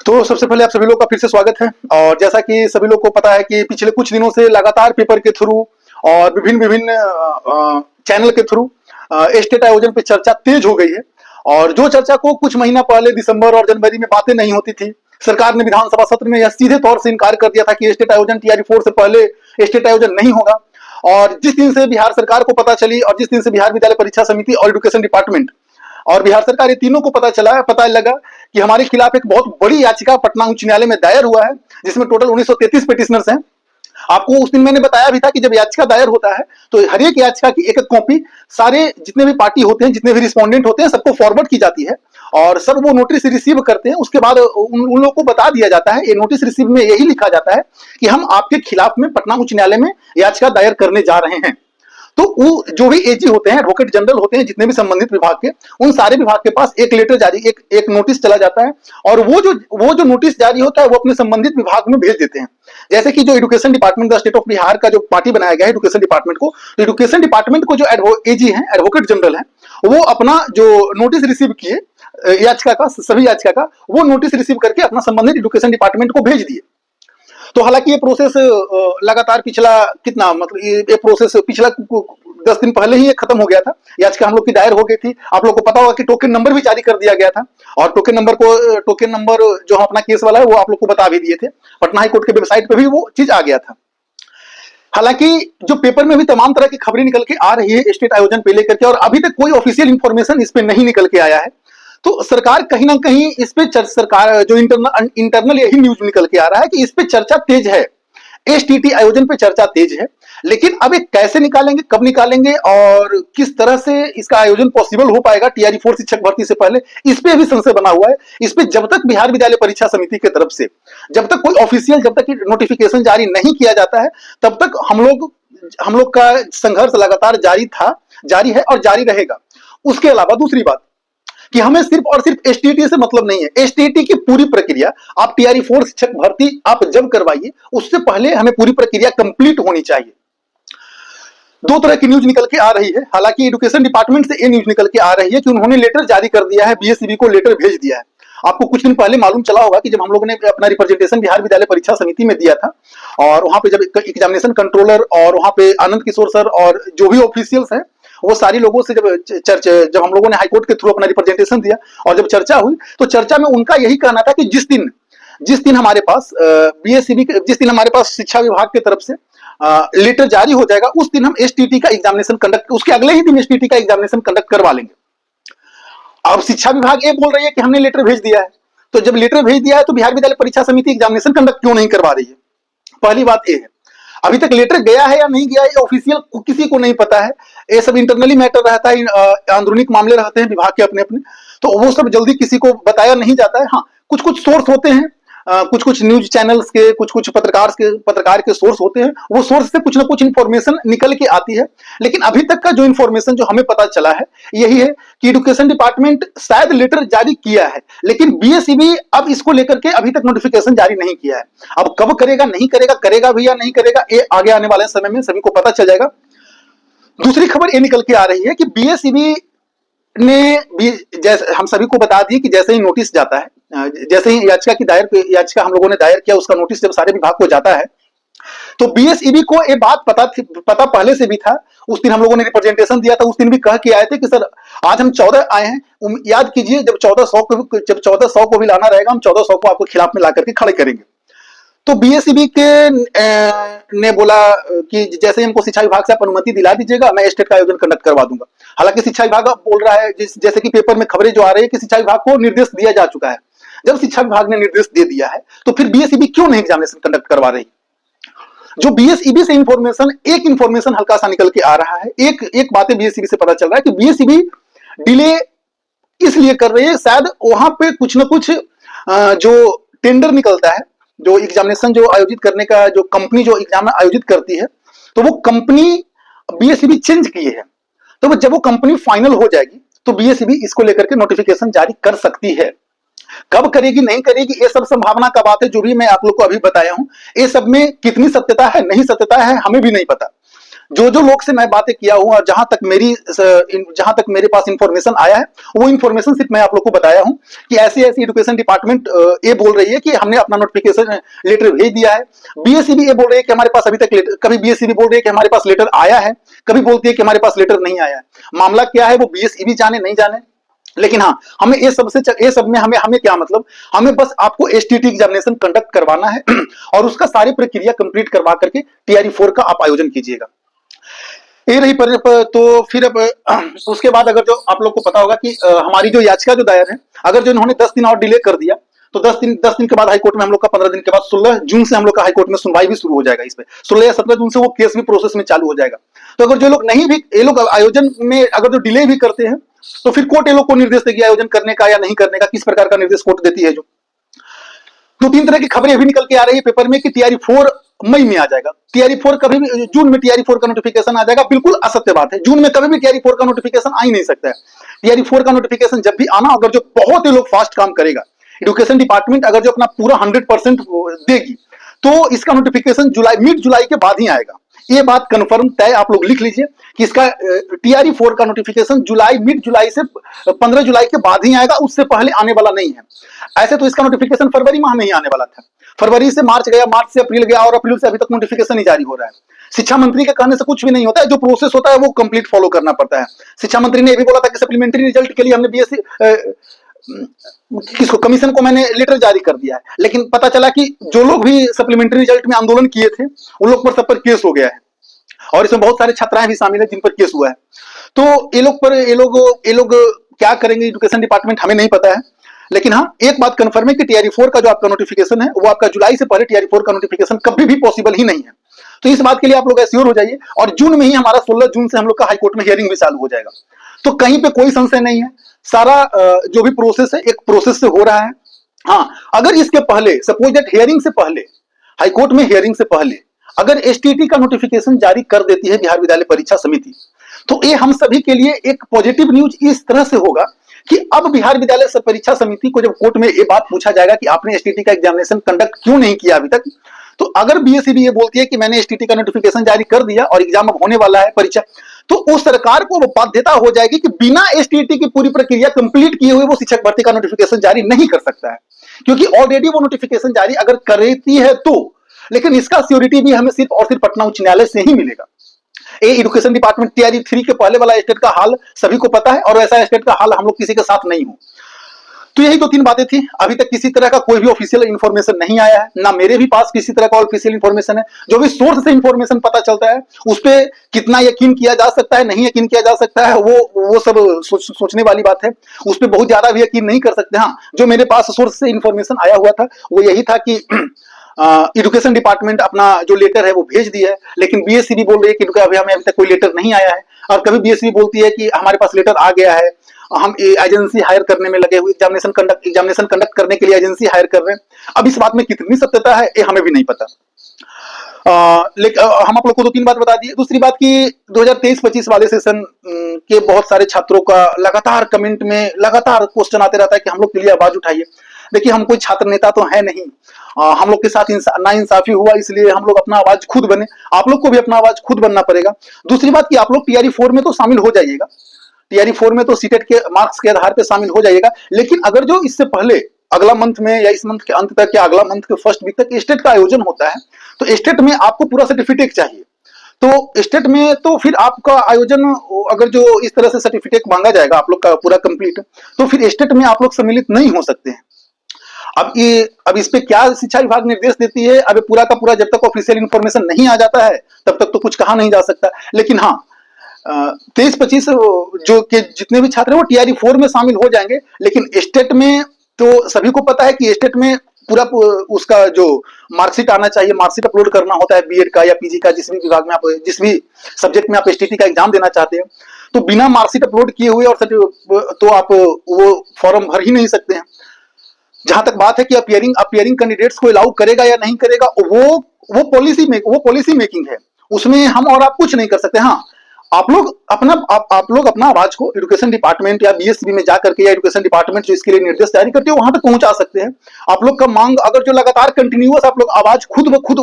तो सबसे पहले आप सभी लोग का फिर से स्वागत है। और जैसा कि सभी लोग को पता है कि पिछले कुछ दिनों से लगातार पेपर के थ्रू और विभिन्न विभिन्न चैनल के थ्रू एस्टेट आयोजन पे चर्चा तेज हो गई है। और जो चर्चा को कुछ महीना पहले दिसंबर और जनवरी में बातें नहीं होती थी, सरकार ने विधानसभा सत्र में यह सीधे तौर से इनकार कर दिया था कि एस्टेट आयोजन टीआरई 4 से पहले एस्टेट आयोजन नहीं होगा। और जिस दिन से बिहार सरकार को पता चली और जिस दिन से बिहार विद्यालय परीक्षा समिति और एजुकेशन डिपार्टमेंट और बिहार सरकार, ये तीनों को पता लगा कि हमारे खिलाफ एक बहुत बड़ी याचिका पटना उच्च न्यायालय में दायर हुआ है, जिसमें टोटल 1933 पिटिशनर्स हैं। आपको उस दिन मैंने बताया भी था कि जब याचिका दायर होता है तो हर एक याचिका की एक एक कॉपी सारे जितने भी पार्टी होते हैं, जितने भी रिस्पोंडेंट होते हैं, सबको फॉरवर्ड की जाती है और सब वो नोटिस रिसीव करते हैं। उसके बाद उन लोगों को बता दिया जाता है, ये नोटिस रिसीव में यही लिखा जाता है कि हम आपके खिलाफ में पटना उच्च न्यायालय में याचिका दायर करने जा रहे हैं। तो वो जो भी एजी होते हैं, एडवोकेट जनरल होते हैं, जितने भी संबंधित विभाग के, उन सारे विभाग के पास एक लेटर जारी, एक नोटिस चला जाता है और वो जो नोटिस जारी होता है वो अपने संबंधित विभाग में भेज देते हैं। जैसे कि जो education department, state of Bihar का जो पार्टी बनाया गया है एजुकेशन डिपार्टमेंट को, तो एजुकेशन डिपार्टमेंट को जो एजी है, एडवोकेट जनरल है, वो अपना जो नोटिस रिसीव किए याचिका का, सभी याचिका का, वो नोटिस रिसीव करके अपना संबंधित एजुकेशन डिपार्टमेंट को भेज दिए। तो हालांकि ये प्रोसेस लगातार पिछला कितना, मतलब ये प्रोसेस पिछला 10 दिन पहले ही ये खत्म हो गया था। याचिका हम लोग की दायर हो गई थी। आप लोग को पता होगा कि टोकन नंबर भी जारी कर दिया गया था और टोकन नंबर जो हम अपना केस वाला है वो आप लोग को बता भी दिए थे। पटना हाई कोर्ट के वेबसाइट पे भी वो चीज आ गया था। हालांकि जो पेपर में भी तमाम तरह की खबरें निकल के आ रही है स्टेट आयोजन पे लेकर के, और अभी तक कोई ऑफिशियल इंफॉर्मेशन इस पे नहीं निकल के आया है। तो सरकार कहीं ना कहीं इस पे सरकार जो इंटरनल यही न्यूज निकल के आ रहा है कि इस पे चर्चा तेज है, एसटीटी आयोजन पे चर्चा तेज है। लेकिन अब ये कैसे निकालेंगे, कब निकालेंगे और किस तरह से इसका आयोजन पॉसिबल हो पाएगा टीआरई 4 शिक्षक भर्ती से पहले, इस पे भी संशय बना हुआ है। इस पे जब तक बिहार विद्यालय परीक्षा समिति की तरफ से जब तक कोई ऑफिशियल, जब तक नोटिफिकेशन जारी नहीं किया जाता है, तब तक हम लोग का संघर्ष लगातार जारी है और जारी रहेगा। उसके अलावा दूसरी बात कि हमें सिर्फ और सिर्फ एसटीटी से मतलब नहीं है। एसटीटी की पूरी प्रक्रिया, आप टीआरई 4 शिक्षक भर्ती आप जब करवाइए, उससे पहले हमें पूरी प्रक्रिया कंप्लीट होनी चाहिए। दो तरह की न्यूज निकल के आ रही है। हालांकि एजुकेशन डिपार्टमेंट से ये न्यूज निकल के आ रही है कि उन्होंने लेटर जारी कर दिया है, बीएसईबी को लेटर भेज दिया है। आपको कुछ दिन पहले मालूम चला होगा कि जब हम लोगों ने अपना रिप्रेजेंटेशन बिहार विद्यालय परीक्षा समिति में दिया था और वहां पे जब एग्जामिनेशन कंट्रोलर और वहां पे आनंद किशोर सर और जो भी ऑफिशियल्स हैं, वो सारी लोगों से जब हम लोगों ने हाईकोर्ट के थ्रू अपना रिप्रेजेंटेशन दिया और जब चर्चा हुई, तो चर्चा में उनका यही कहना था कि जिस दिन हमारे पास बीएसईबी, जिस दिन हमारे पास शिक्षा विभाग की तरफ से लेटर जारी हो जाएगा, उस दिन हम एसटीटी का एग्जामिनेशन कंडक्ट, उसके अगले ही दिन एसटीटी का एग्जामिनेशन कंडक्ट करवा लेंगे। अब शिक्षा विभाग ये बोल रही है कि हमने लेटर भेज दिया है, तो जब लेटर भेज दिया है तो बिहार विद्यालय परीक्षा समिति एग्जामिनेशन कंडक्ट क्यों नहीं करवा रही है? पहली बात ये है। अभी तक लेटर गया है या नहीं गया है, ऑफिशियल किसी को नहीं पता है। ये सब इंटरनली मैटर रहता है, आंदोलनिक मामले रहते हैं विभाग के अपने अपने, तो वो सब जल्दी किसी को बताया नहीं जाता है। हाँ, कुछ सोर्स होते हैं, कुछ न्यूज चैनल्स के, कुछ पत्रकार के सोर्स होते हैं, वो सोर्स से कुछ ना कुछ इंफॉर्मेशन निकल के आती है। लेकिन अभी तक का जो इंफॉर्मेशन जो हमें पता चला है यही है कि एजुकेशन डिपार्टमेंट शायद लेटर जारी किया है, लेकिन बीएसईबी अब इसको लेकर के अभी तक नोटिफिकेशन जारी नहीं किया है। अब कब करेगा, नहीं करेगा, करेगा भी या नहीं करेगा, ये आगे आने वाले समय में सभी को पता चल जाएगा। दूसरी खबर ये निकल के आ रही है कि बीएसईबी ने भी, जैसे हम सभी को बता दिए कि जैसे ही नोटिस जाता है, जैसे ही याचिका हम लोगों ने दायर किया, उसका नोटिस जब सारे विभाग को जाता है, तो बीएसईबी को ये बात पता पहले से भी था। उस दिन हम लोगों ने रिप्रेजेंटेशन दिया था, उस दिन भी कह के आए थे कि सर आज हम 14 आए हैं, याद कीजिए जब 1400 को भी लाना रहेगा, हम 1400 को आपको खिलाफ में ला करके खड़े करेंगे। तो बीएसईबी के ने बोला कि जैसे हमको शिक्षा विभाग से आप अनुमति दिला दीजिएगा, मैं स्टेट का आयोजन कंडक्ट करवा दूंगा। हालांकि शिक्षा विभाग बोल रहा है, जैसे कि पेपर में खबरें जो आ रही है कि शिक्षा विभाग को निर्देश दिया जा चुका है। जब शिक्षा विभाग ने निर्देश दे दिया है तो फिर बीएसईबी क्यों नहीं एग्जामिनेशन कंडक्ट करवा रही? जो बीएसईबी से एक इंफॉर्मेशन हल्का सा निकल के आ रहा है, एक बातें बीएसईबी से पता चल रहा है कि बीएसईबी डिले इसलिए कर रही है, शायद वहां पे कुछ ना कुछ जो टेंडर निकलता है, जो एग्जामिनेशन जो आयोजित करने का, जो कंपनी जो एग्जाम आयोजित करती है, तो वो कंपनी बीएसईबी चेंज किए है। तो जब वो कंपनी फाइनल हो जाएगी तो बीएसईबी इसको लेकर के नोटिफिकेशन जारी कर सकती है। कब करेगी, नहीं करेगी, ये सब संभावना का बात है, जो भी मैं आप लोग को अभी बताया हूं। ये सब में कितनी सत्यता है, नहीं सत्यता है, हमें भी नहीं पता। जो जो लोग से मैं बातें किया हूं और जहां तक मेरे पास इंफॉर्मेशन आया है, वो इंफॉर्मेशन सिर्फ मैं आप लोग को बताया हूं कि ऐसी ऐसी एजुकेशन डिपार्टमेंट ये बोल रही है कि हमने अपना नोटिफिकेशन लेटर भेज दिया है। बीएसईबी ये बोल रही है कि हमारे पास अभी तक लेटर, कभी बीएसईबी बोल रही है कि हमारे पास लेटर आया है, कभी बोलती है कि हमारे पास लेटर नहीं आया है। मामला क्या है वो बीएसईबी जाने नहीं जाने, लेकिन हाँ, हमें ये सब में हमें क्या मतलब, हमें बस आपको एसटीटी एग्जामिनेशन कंडक्ट करवाना है और उसका सारी प्रक्रिया कंप्लीट करवा करके टीआरई 4 का आप आयोजन कीजिएगा। ये रही तो फिर अब उसके बाद अगर जो आप लोग को पता होगा कि हमारी जो याचिका जो दायर है, अगर जो इन्होंने 10 दिन और डिले कर दिया तो 10 दिन के बाद हाईकोर्ट में हम लोग का 15 दिन के बाद 16 जून से हम लोग का हाईकोर्ट में सुनवाई भी शुरू हो जाएगा। इस पे 16 या 17 जून से वो केस भी प्रोसेस में चालू हो जाएगा। तो अगर जो लोग नहीं भी, ये लोग आयोजन में अगर जो डिले भी करते हैं तो फिर कोर्ट ये लोग को निर्देश देगी आयोजन करने का या नहीं करने का, किस प्रकार का निर्देश कोर्ट देती है। जो 2-3 तरह की खबरें भी निकल के आ रही है पेपर में कि टीआरई 4 मई में आ जाएगा, टीआरई 4 कभी भी जून में टीआरई 4 का नोटिफिकेशन आ जाएगा। बिल्कुल असत्य बात है, जून में कभी भी टीआरई 4 का नोटिफिकेशन आ ही नहीं सकता है। टीआरई 4 का नोटिफिकेशन जब भी आना, अगर जो बहुत ही लोग फास्ट काम करेगा, एजुकेशन डिपार्टमेंट अगर जो अपना पूरा 100% देगी तो इसका नोटिफिकेशन मिड जुलाई के बाद ही आएगा। ये बात कंफर्म तय आप लोग लिख लीजिए कि इसका टीआरई 4 का नोटिफिकेशन मिड जुलाई से 15 जुलाई के बाद ही आएगा, उससे पहले आने वाला नहीं है। ऐसे तो इसका नोटिफिकेशन फरवरी माह में ही आने वाला था, फरवरी से मार्च गया, मार्च से अप्रैल गया और अप्रैल से अभी तक नोटिफिकेशन ही जारी हो रहा है। शिक्षा मंत्री के कहने से कुछ भी नहीं होता है, जो प्रोसेस होता है वो कंप्लीट फॉलो करना पड़ता है। शिक्षा मंत्री ने ये भी बोला था कि सप्लीमेंट्री रिजल्ट के लिए हमने बीएससी किसको, कमीशन को मैंने लेटर जारी कर दिया है, लेकिन पता चला कि जो लोग भी सप्लीमेंट्री रिजल्ट में आंदोलन किए थे उन लोग पर सब पर केस हो गया है और इसमें बहुत सारे छात्राएं भी शामिल है जिन पर केस हुआ है। तो ये लोग क्या करेंगे एजुकेशन डिपार्टमेंट हमें नहीं पता है, लेकिन हाँ एक बात कंफर्म है कि टीआरई 4 का जो आपका नोटिफिकेशन है वो आपका जुलाई से पहले टीआरई 4 का नोटिफिकेशन कभी भी पॉसिबल ही नहीं है। तो इस बात के लिए आप लोग एश्योर हो जाइए और जून में ही हमारा 16 जून से हम लोग का हाईकोर्ट में हियरिंग भी चालू हो जाएगा। तो कहीं पे कोई संशय नहीं है, सारा जो भी प्रोसेस है एक प्रोसेस से हो रहा है। हाँ, अगर इसके पहले सपोज दैट हियरिंग से पहले, हाईकोर्ट में हियरिंग से पहले अगर एसटीटी का नोटिफिकेशन जारी कर देती है बिहार विद्यालय परीक्षा समिति, तो ये हम सभी के लिए एक पॉजिटिव न्यूज इस तरह से होगा कि अब बिहार विद्यालय परीक्षा समिति को जब कोर्ट में ये बात पूछा जाएगा कि आपने एसटीटी का एग्जामिनेशन कंडक्ट क्यों नहीं किया अभी तक, तो अगर बीएसईबी ये बोलती है कि मैंने एसटीटी का नोटिफिकेशन जारी कर दिया और एग्जाम अब होने वाला है परीक्षा, तो उस सरकार को बाध्यता हो जाएगी कि बिना एसटीटी की पूरी प्रक्रिया कंप्लीट किए हुए वो शिक्षक भर्ती का नोटिफिकेशन जारी नहीं कर सकता है, क्योंकि ऑलरेडी वो नोटिफिकेशन जारी अगर करती है तो, लेकिन इसका श्योरिटी भी हमें सिर्फ और सिर्फ पटना उच्च न्यायालय से ही मिलेगा। ये एजुकेशन डिपार्टमेंट टीआरई 3 के पहले वाला स्टेट का हाल सभी को पता है और वैसा स्टेट का हाल हम लोग किसी के साथ नहीं हो। तो यही 2-3 बातें थी। अभी तक किसी तरह का कोई भी ऑफिशियल इंफॉर्मेशन नहीं आया है, ना मेरे भी पास किसी तरह का ऑफिशियल इंफॉर्मेशन है। जो भी सोर्स से इंफॉर्मेशन पता चलता है उस पर कितना यकीन किया जा सकता है, नहीं यकीन किया जा सकता है, वो सब सोचने वाली बात है। उस पर बहुत ज्यादा भी यकीन नहीं कर सकते। हाँ, जो मेरे पास सोर्स से इंफॉर्मेशन आया हुआ था वो यही था कि एजुकेशन डिपार्टमेंट अपना जो लेटर है वो भेज दिया है, लेकिन बीएसईबी बोल रही है कि अभी हमें अभी तक कोई लेटर नहीं आया है। और कभी बीएसईबी बोलती है कि हमारे पास लेटर आ गया है, हम एजेंसी हायर करने में लगे हुए, एग्जामिनेशन कंडक्ट करने के लिए एजेंसी हायर कर रहे हैं। अब इस बात में कितनी सत्यता है ये हमें भी नहीं पता। लेकिन हम आप लोग को 2-3 बात बता दिए। दूसरी बात कि 2023-25 वाले सेशन के बहुत सारे छात्रों का लगातार कमेंट में लगातार क्वेश्चन आते रहता है कि हम लोग के लिए आवाज उठाइए। देखिए, हम कोई छात्र नेता तो है नहीं, हम लोग के साथ नाइंसाफी हुआ इसलिए हम लोग अपना आवाज खुद बने। आप लोग को भी अपना आवाज खुद बनना पड़ेगा। दूसरी बात कि आप लोग टीआरई 4 में तो शामिल हो जाइएगा, टीआरई 4 में तो सीटेट के मार्क्स के आधार पर शामिल हो जाइएगा, लेकिन अगर जो इससे पहले अगला मंथ में या इस मंथ के अंत तक या अगला मंथ के फर्स्ट वीक तक स्टेट का आयोजन होता है तो स्टेट में आपको पूरा सर्टिफिकेट चाहिए। तो स्टेट में तो फिर आपका आयोजन अगर जो इस तरह से सर्टिफिकेट मांगा जाएगा आप लोग का पूरा कंप्लीट, तो फिर स्टेट में आप लोग सम्मिलित नहीं हो सकते हैं। अब इस पे क्या शिक्षा विभाग निर्देश देती है, अब पूरा का पूरा जब तक ऑफिशियल इंफॉर्मेशन नहीं आ जाता है तब तक तो कुछ कहा नहीं जा सकता। लेकिन हाँ, 23-25 जो के जितने भी छात्र हैं वो टीआरई 4 में शामिल हो जाएंगे, लेकिन स्टेट में तो सभी को पता है कि स्टेट में पूरा उसका जो मार्कशीट आना चाहिए, मार्कशीट अपलोड करना होता है बीएड का या पीजी का, जिस भी विभाग में आप जिस भी सब्जेक्ट में आप एसटीटी का एग्जाम देना चाहते हैं, तो बिना मार्कशीट अपलोड किए हुए और तो आप वो फॉर्म भर ही नहीं सकते हैं। जहां तक बात है कि अपियरिंग कैंडिडेट्स को अलाउ करेगा या नहीं करेगा, वो पॉलिसी मेकिंग है, उसमें हम और आप कुछ नहीं कर सकते। हाँ, आप लोग अपना आवाज को एजुकेशन डिपार्टमेंट या बीएसबी में जाकर के, या एजुकेशन डिपार्टमेंट जो इसके लिए निर्देश जारी करते हैं वहां तक पहुंचा सकते हैं। आप लोग का मांग अगर जो लगातार कंटिन्यूअस आप लोग आवाज खुद ब खुद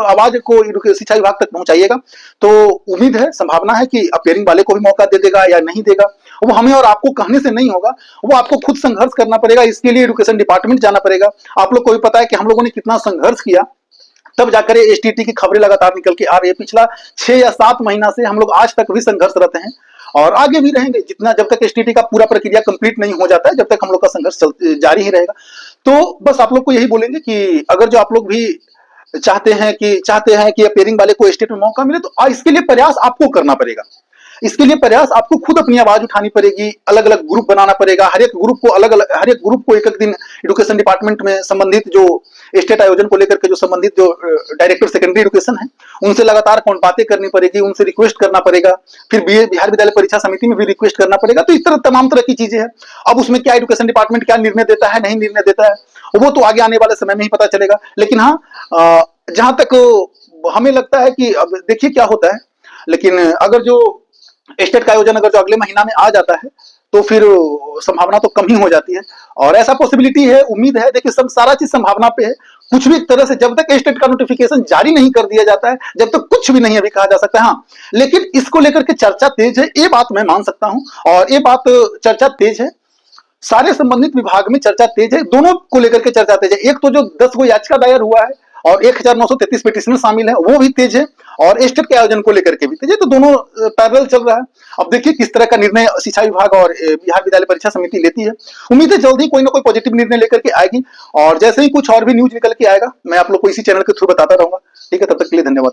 आवाज को शिक्षा विभाग तक पहुंचाइएगा, तो उम्मीद है, संभावना है कि अपेयरिंग वाले को भी मौका दे देगा या नहीं देगा, वो हमें और आपको कहने से नहीं होगा, वो आपको खुद संघर्ष करना पड़ेगा। इसके लिए एजुकेशन डिपार्टमेंट जाना पड़ेगा। आप लोग को भी पता है कि हम लोगों ने कितना संघर्ष किया, तब जाकर एसटीटी की खबरें लगातार निकल के आ रही है। पिछला 6 या 7 महीना से हम लोग आज तक भी संघर्षरत हैं और आगे भी रहेंगे, जितना जब तक एसटीटी का पूरा प्रक्रिया कंप्लीट नहीं हो जाता है, जब तक हम लोग का संघर्ष जारी ही रहेगा। तो बस आप लोग को यही बोलेंगे कि अगर जो आप लोग भी चाहते हैं कि अपेयरिंग वाले को स्टेट में मौका मिले, तो इसके लिए प्रयास आपको करना पड़ेगा। इसके लिए प्रयास आपको खुद अपनी आवाज उठानी पड़ेगी, अलग अलग ग्रुप बनाना पड़ेगा। हर एक ग्रुप को एक एक दिन एजुकेशन डिपार्टमेंट में संबंधित जो स्टेट आयोजन को लेकर के जो संबंधित जो डायरेक्टर सेकेंडरी एजुकेशन है, उनसे लगातार कौन बातें करनी पड़ेगी, उनसे रिक्वेस्ट करना पड़ेगा। फिर बिहार विद्यालय परीक्षा समिति में भी रिक्वेस्ट करना पड़ेगा। तो इस तरह तमाम तरह की चीजें हैं। अब उसमें क्या एजुकेशन डिपार्टमेंट क्या निर्णय देता है, नहीं निर्णय देता है, वो तो आगे आने वाले समय में ही पता चलेगा। लेकिन हाँ, जहां तक हमें लगता है कि अब देखिए क्या होता है, लेकिन अगर जो स्टेट का आयोजन अगर जो अगले महीना में आ जाता है, तो फिर संभावना तो कम ही हो जाती है। और ऐसा पॉसिबिलिटी है, उम्मीद है, देखिए सब सारा चीज संभावना पे है। कुछ भी तरह से जब तक स्टेट का नोटिफिकेशन जारी नहीं कर दिया जाता है, जब तक कुछ भी नहीं अभी कहा जा सकता है। हाँ, लेकिन इसको लेकर के चर्चा तेज है, ये बात मैं मान सकता हूं। और ये बात चर्चा तेज है, सारे संबंधित विभाग में चर्चा तेज है, दोनों को लेकर के चर्चा तेज है। एक तो जो 10 गो याचिका दायर हुआ है और 1933 पिटिशन शामिल है, वो भी तेज है, और स्टेट के आयोजन को लेकर के भी तेज है। तो दोनों पैरेलल चल रहा है। अब देखिए किस तरह का निर्णय शिक्षा विभाग और बिहार विद्यालय परीक्षा समिति लेती है। उम्मीद है जल्द ही कोई ना कोई पॉजिटिव निर्णय लेकर के आएगी, और जैसे ही कुछ और भी न्यूज निकल के आएगा, मैं आप लोग को इसी चैनल के थ्रू बताता रहूंगा। ठीक है, तब तक के लिए धन्यवाद।